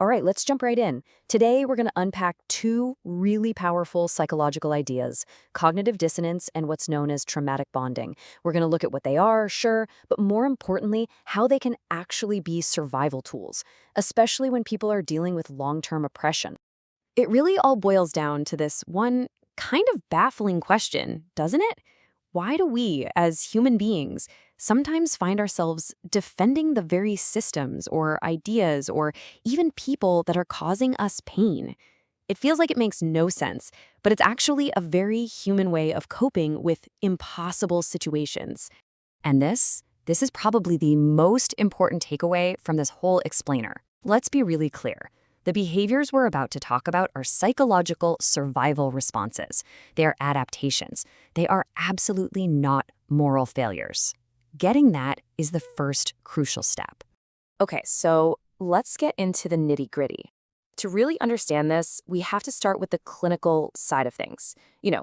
All right, let's jump right in. Today, we're going to unpack two really powerful psychological ideas, cognitive dissonance and what's known as traumatic bonding. We're going to look at what they are, sure, but more importantly, how they can actually be survival tools, especially when people are dealing with long-term oppression. It really all boils down to this one kind of baffling question, doesn't it? Why do we, as human beings, sometimes find ourselves defending the very systems or ideas or even people that are causing us pain? It feels like it makes no sense, but it's actually a very human way of coping with impossible situations. And this is probably the most important takeaway from this whole explainer. Let's be really clear. The behaviors we're about to talk about are psychological survival responses. They are adaptations. They are absolutely not moral failures. Getting that is the first crucial step. Okay, so let's get into the nitty-gritty. To really understand this, we have to start with the clinical side of things.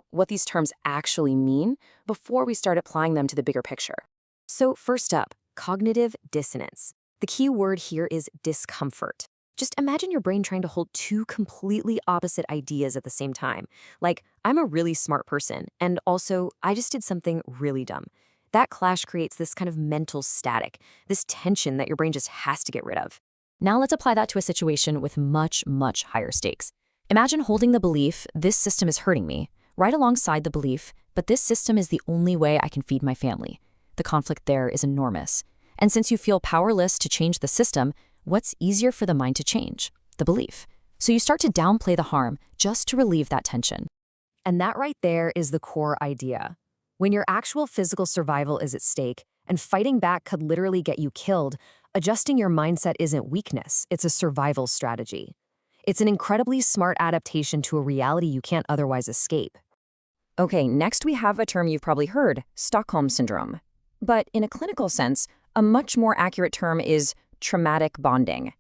What these terms actually mean before we start applying them to the bigger picture. So first up, cognitive dissonance. The key word here is discomfort. Just imagine your brain trying to hold two completely opposite ideas at the same time. Like, I'm a really smart person, and also, I just did something really dumb. That clash creates this kind of mental static, this tension that your brain just has to get rid of. Now let's apply that to a situation with much, much higher stakes. Imagine holding the belief, this system is hurting me, right alongside the belief, but this system is the only way I can feed my family. The conflict there is enormous. And since you feel powerless to change the system, what's easier for the mind to change? The belief. So you start to downplay the harm just to relieve that tension. And that right there is the core idea. When your actual physical survival is at stake, and fighting back could literally get you killed, adjusting your mindset isn't weakness, it's a survival strategy. It's an incredibly smart adaptation to a reality you can't otherwise escape. Okay, next we have a term you've probably heard, Stockholm Syndrome. But in a clinical sense, a much more accurate term is traumatic bonding.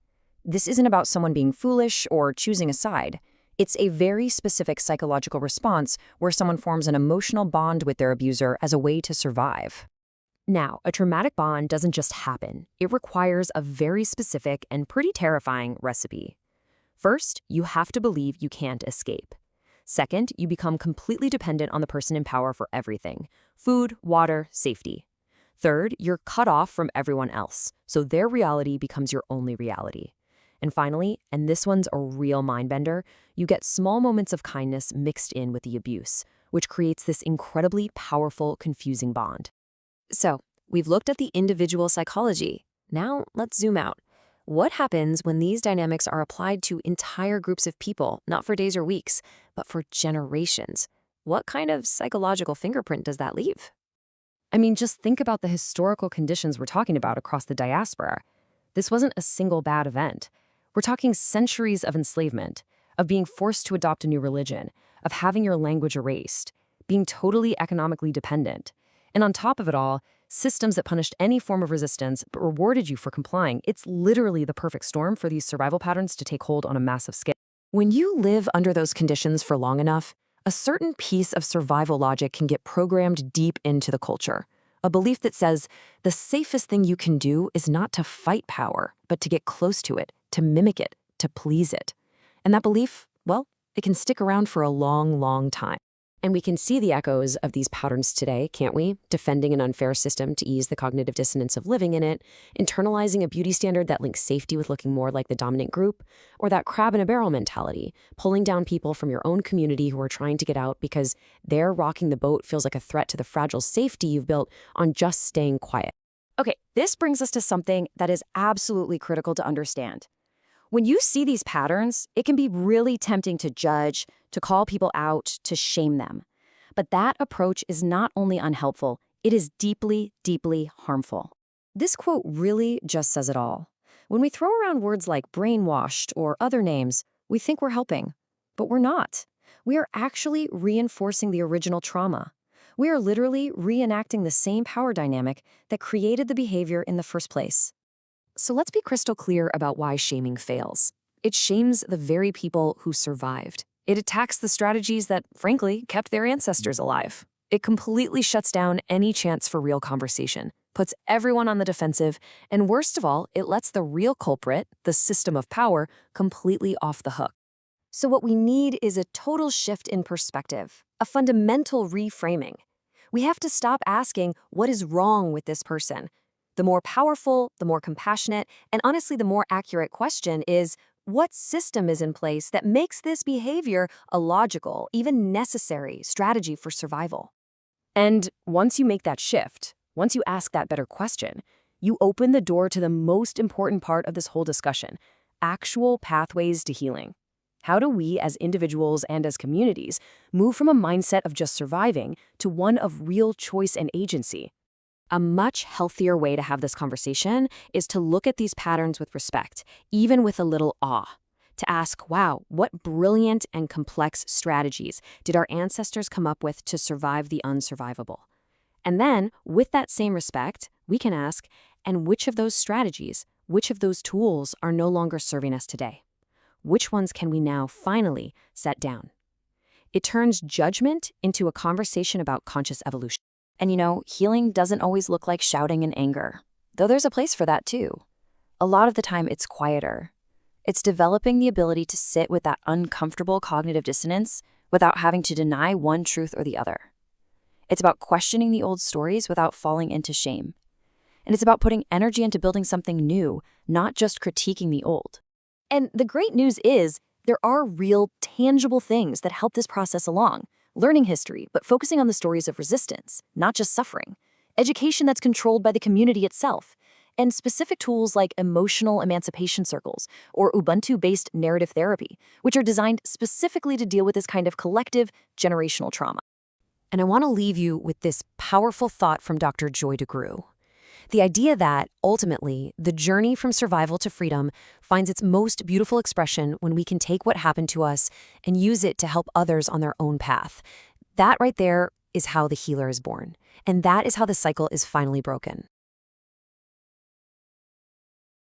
This isn't about someone being foolish or choosing a side. It's a very specific psychological response where someone forms an emotional bond with their abuser as a way to survive. Now, a traumatic bond doesn't just happen. It requires a very specific and pretty terrifying recipe. First, you have to believe you can't escape. Second, you become completely dependent on the person in power for everything: food, water, safety. Third, you're cut off from everyone else, so their reality becomes your only reality. And finally, and this one's a real mind-bender, you get small moments of kindness mixed in with the abuse, which creates this incredibly powerful, confusing bond. So, we've looked at the individual psychology. Now, let's zoom out. What happens when these dynamics are applied to entire groups of people, not for days or weeks, but for generations? What kind of psychological fingerprint does that leave? I mean, just think about the historical conditions we're talking about across the diaspora. This wasn't a single bad event. We're talking centuries of enslavement, of being forced to adopt a new religion, of having your language erased, being totally economically dependent. And on top of it all, systems that punished any form of resistance but rewarded you for complying. It's literally the perfect storm for these survival patterns to take hold on a massive scale. When you live under those conditions for long enough, a certain piece of survival logic can get programmed deep into the culture. A belief that says the safest thing you can do is not to fight power, but to get close to it, to mimic it, to please it. And that belief, well, it can stick around for a long, long time. And we can see the echoes of these patterns today, can't we? Defending an unfair system to ease the cognitive dissonance of living in it, internalizing a beauty standard that links safety with looking more like the dominant group, or that crab-in-a-barrel mentality, pulling down people from your own community who are trying to get out because their rocking the boat feels like a threat to the fragile safety you've built on just staying quiet. Okay, this brings us to something that is absolutely critical to understand. When you see these patterns, it can be really tempting to judge, to call people out, to shame them. But that approach is not only unhelpful, it is deeply, deeply harmful. This quote really just says it all. When we throw around words like brainwashed or other names, we think we're helping. But we're not. We are actually reinforcing the original trauma. We are literally reenacting the same power dynamic that created the behavior in the first place. So let's be crystal clear about why shaming fails. It shames the very people who survived. It attacks the strategies that, frankly, kept their ancestors alive. It completely shuts down any chance for real conversation. puts everyone on the defensive, and worst of all, it lets the real culprit, the system of power, completely off the hook. So what we need is a total shift in perspective, a fundamental reframing. We have to stop asking, what is wrong with this person? The more powerful, the more compassionate, and honestly, the more accurate question is, what system is in place that makes this behavior a logical, even necessary strategy for survival? And once you make that shift, once you ask that better question, you open the door to the most important part of this whole discussion, actual pathways to healing. How do we, as individuals and as communities, move from a mindset of just surviving to one of real choice and agency? A much healthier way to have this conversation is to look at these patterns with respect, even with a little awe. To ask, wow, what brilliant and complex strategies did our ancestors come up with to survive the unsurvivable? And then, with that same respect, we can ask, and which of those strategies, which of those tools are no longer serving us today? Which ones can we now finally set down? It turns judgment into a conversation about conscious evolution. And healing doesn't always look like shouting in anger, though there's a place for that too. A lot of the time it's quieter. It's developing the ability to sit with that uncomfortable cognitive dissonance without having to deny one truth or the other. It's about questioning the old stories without falling into shame. And it's about putting energy into building something new, not just critiquing the old. And the great news is, there are real, tangible things that help this process along. Learning history, but focusing on the stories of resistance, not just suffering. Education that's controlled by the community itself. And specific tools like emotional emancipation circles or Ubuntu-based narrative therapy, which are designed specifically to deal with this kind of collective, generational trauma. And I want to leave you with this powerful thought from Dr. Joy DeGruy. The idea that, ultimately, the journey from survival to freedom finds its most beautiful expression when we can take what happened to us and use it to help others on their own path. That right there is how the healer is born. And that is how the cycle is finally broken.